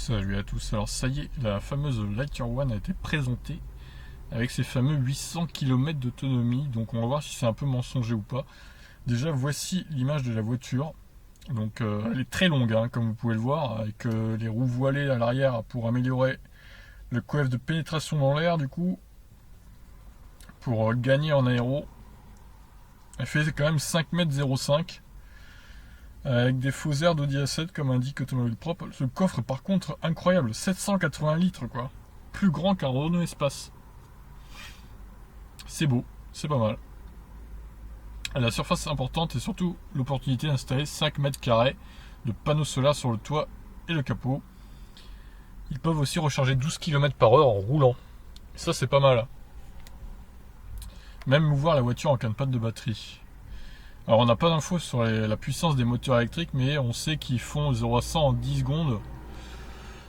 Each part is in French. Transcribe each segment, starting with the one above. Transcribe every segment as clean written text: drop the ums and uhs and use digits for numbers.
Salut à tous, alors ça y est, la fameuse Lightyear One a été présentée avec ses fameux 800 km d'autonomie, donc on va voir si c'est un peu mensonger ou pas. Déjà voici l'image de la voiture, donc elle est très longue hein, comme vous pouvez le voir, avec les roues voilées à l'arrière pour améliorer le coefficient de pénétration dans l'air du coup, pour gagner en aéro. Elle fait quand même 5,05 m. Avec des faux airs d'Audi A7 comme indique Automobile Propre. Ce coffre par contre incroyable, 780 litres quoi. Plus grand qu'un Renault Espace. C'est beau, c'est pas mal. La surface est importante et surtout l'opportunité d'installer 5 mètres carrés de panneaux solaires sur le toit et le capot. Ils peuvent aussi recharger 12 km/h en roulant. Et ça c'est pas mal. Même mouvoir la voiture en cas de panne de batterie. Alors on n'a pas d'infos sur la puissance des moteurs électriques, mais on sait qu'ils font 0 à 100 en 10 secondes.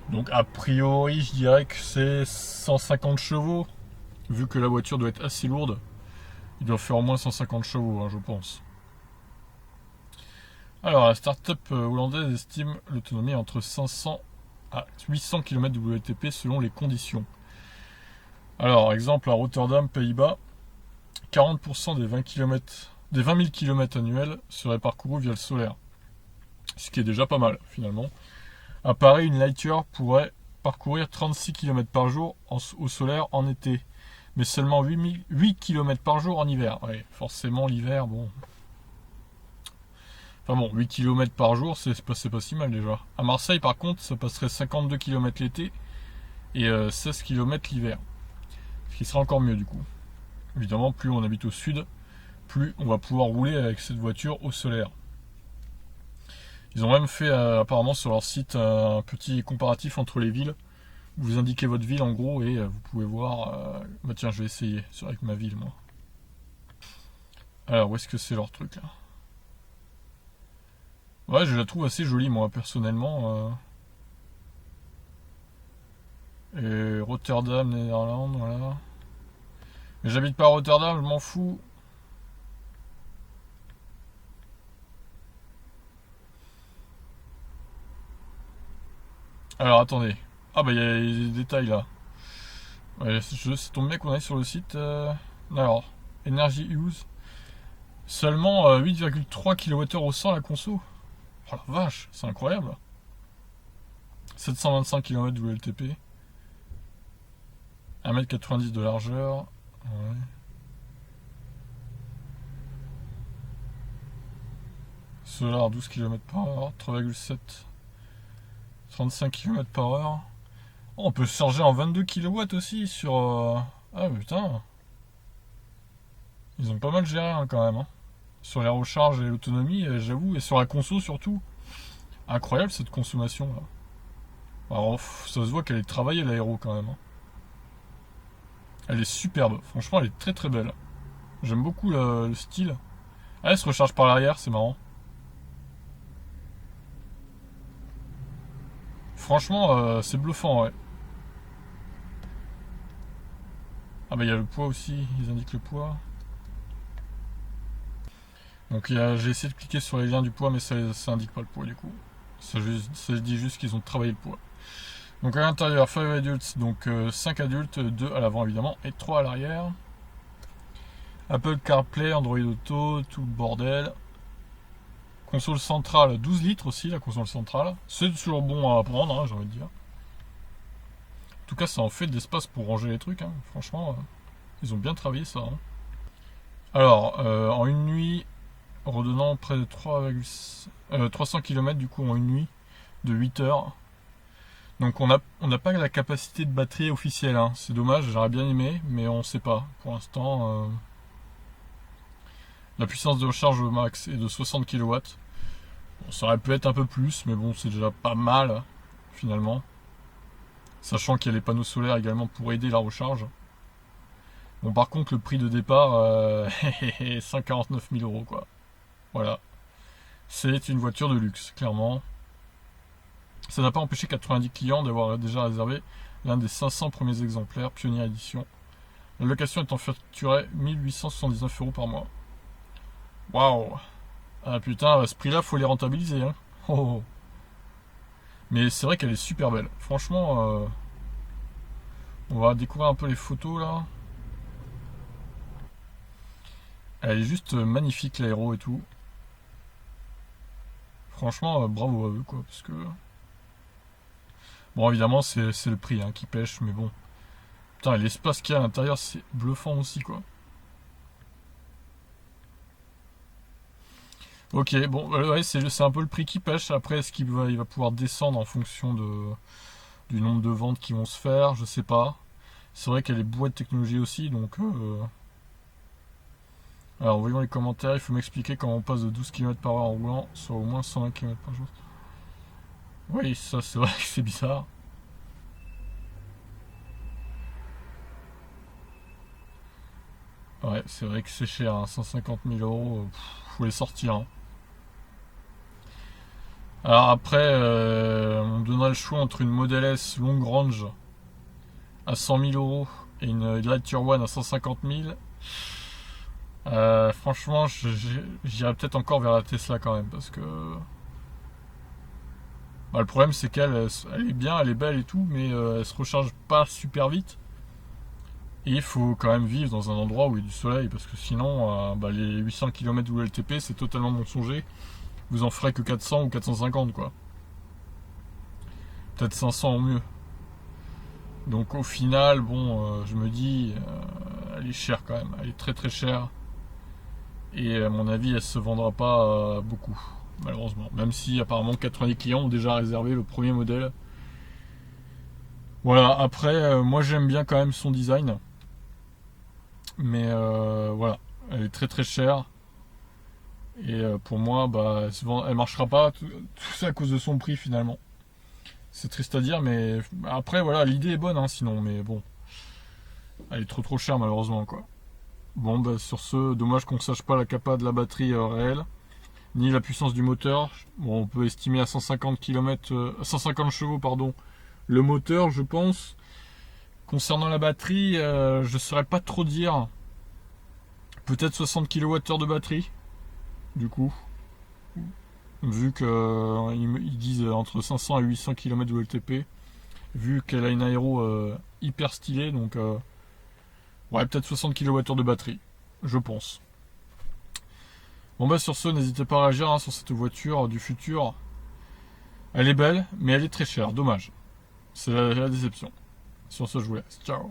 Donc a priori je dirais que c'est 150 chevaux. Vu que la voiture doit être assez lourde, il doit faire au moins 150 chevaux, hein, je pense. Alors la start-up hollandaise estime l'autonomie entre 500 à 800 km WLTP selon les conditions. Alors exemple à Rotterdam, Pays-Bas, 40% des 20 000 km annuels seraient parcourus via le solaire. Ce qui est déjà pas mal finalement. À Paris, une Lightyear pourrait parcourir 36 km par jour au solaire en été. Mais seulement 8 km par jour en hiver. Ouais, forcément l'hiver, bon. Enfin bon, 8 km par jour, c'est pas si mal déjà. À Marseille par contre, ça passerait 52 km l'été et 16 km l'hiver. Ce qui sera encore mieux du coup. Évidemment, plus on habite au sud, plus on va pouvoir rouler avec cette voiture au solaire. Ils ont même fait apparemment sur leur site un petit comparatif entre les villes. Vous indiquez votre ville en gros et vous pouvez voir. Bah tiens, je vais essayer avec ma ville moi. Alors où est-ce que c'est leur truc là? Ouais, je la trouve assez jolie moi personnellement. Et Rotterdam, Néerlande, voilà. Mais j'habite pas à Rotterdam, je m'en fous. Alors attendez. Ah bah il y a des détails là. Ouais, c'est ton mec qu'on est sur le site. Alors, Energy Use. Seulement 8,3 kWh au 100 la conso. Oh la vache, c'est incroyable. 725 km WLTP. 1,90 m de largeur. Ouais. Solar 12 km/h. 3,7. 35 km/h. Oh, on peut se charger en 22 kW aussi sur... Ah putain. Ils ont pas mal géré hein, quand même. Hein. Sur les recharges et l'autonomie, j'avoue, et sur la conso surtout. Incroyable cette consommation là. Alors ça se voit qu'elle est travaillée l'aéro quand même. Hein. Elle est superbe, franchement elle est très très belle. J'aime beaucoup le style. Ah, elle se recharge par l'arrière, c'est marrant. Franchement c'est bluffant ouais. Ah bah il y a le poids aussi, ils indiquent le poids. Donc j'ai essayé de cliquer sur les liens du poids mais ça indique pas le poids du coup. Ça dit juste qu'ils ont travaillé le poids. Donc à l'intérieur 5 adultes, donc 5 adultes, 2 à l'avant évidemment et 3 à l'arrière. Apple CarPlay, Android Auto, tout le bordel. Console centrale 12 litres aussi la console centrale. C'est toujours bon à prendre hein, j'ai envie de dire. En tout cas ça en fait de l'espace pour ranger les trucs hein. Franchement ils ont bien travaillé ça hein. Alors en une nuit redonnant près de 300 km du coup en une nuit de 8 heures. Donc on n'a pas la capacité de batterie officielle, hein. C'est dommage, j'aurais bien aimé, mais on ne sait pas. Pour l'instant, la puissance de recharge au max est de 60 kW. Bon, ça aurait pu être un peu plus, mais bon, c'est déjà pas mal, finalement. Sachant qu'il y a les panneaux solaires également pour aider la recharge. Bon, par contre, le prix de départ, 149 000 €, quoi. Voilà. C'est une voiture de luxe, clairement. Ça n'a pas empêché 90 clients d'avoir déjà réservé l'un des 500 premiers exemplaires, Pioneer Edition. La location étant facturée 1879 € par mois. Waouh! Ah putain, à ce prix-là, faut les rentabiliser. Hein. Oh. Mais c'est vrai qu'elle est super belle. Franchement, on va découvrir un peu les photos là. Elle est juste magnifique l'aéro et tout. Franchement, bravo à eux quoi, parce que bon évidemment c'est le prix qui pêche, mais bon. Putain, et l'espace qu'il y a à l'intérieur, c'est bluffant aussi quoi. Ok, bon, ouais, c'est un peu le prix qui pêche. Après, est-ce il va pouvoir descendre en fonction du nombre de ventes qui vont se faire? Je sais pas. C'est vrai qu'elle est bourrée de technologie aussi, donc. Alors, voyons les commentaires. Il faut m'expliquer comment on passe de 12 km par heure en roulant, soit au moins 120 km par jour. Oui, ça, c'est vrai que c'est bizarre. Ouais, c'est vrai que c'est cher, 150 000 euros, faut les sortir. Alors après, on donnerait le choix entre une Model S long range à 100 000 euros et une Lightyear One à 150 000. Franchement, j'irais peut-être encore vers la Tesla quand même, parce que le problème c'est qu'elle elle est bien, elle est belle et tout, mais elle se recharge pas super vite. Et il faut quand même vivre dans un endroit où il y a du soleil, parce que sinon, les 800 km WLTP c'est totalement mensonger. Vous en ferez que 400 ou 450 quoi. Peut-être 500 au mieux. Donc au final, bon, je me dis, elle est chère quand même, elle est très très chère. Et à mon avis, elle se vendra pas beaucoup, malheureusement. Même si apparemment 90 clients ont déjà réservé le premier modèle. Voilà, après, moi j'aime bien quand même son design. Mais voilà, elle est très très chère. Et pour moi, elle marchera pas. Tout ça à cause de son prix finalement. C'est triste à dire, mais après, voilà, l'idée est bonne sinon. Mais bon, elle est trop trop chère malheureusement quoi. Bon, sur ce, dommage qu'on ne sache pas la capa de la batterie réelle, ni la puissance du moteur. Bon, on peut estimer à 150 km, 150 chevaux, pardon, le moteur, je pense. Concernant la batterie, je ne saurais pas trop dire. Peut-être 60 kWh de batterie, du coup. Vu qu'ils disent entre 500 et 800 km de WLTP. Vu qu'elle a une aéro hyper stylée, donc ouais, peut-être 60 kWh de batterie, je pense. Bon sur ce, n'hésitez pas à réagir sur cette voiture du futur. Elle est belle, mais elle est très chère, dommage. C'est la déception. Sur ce, je vous laisse. Ciao.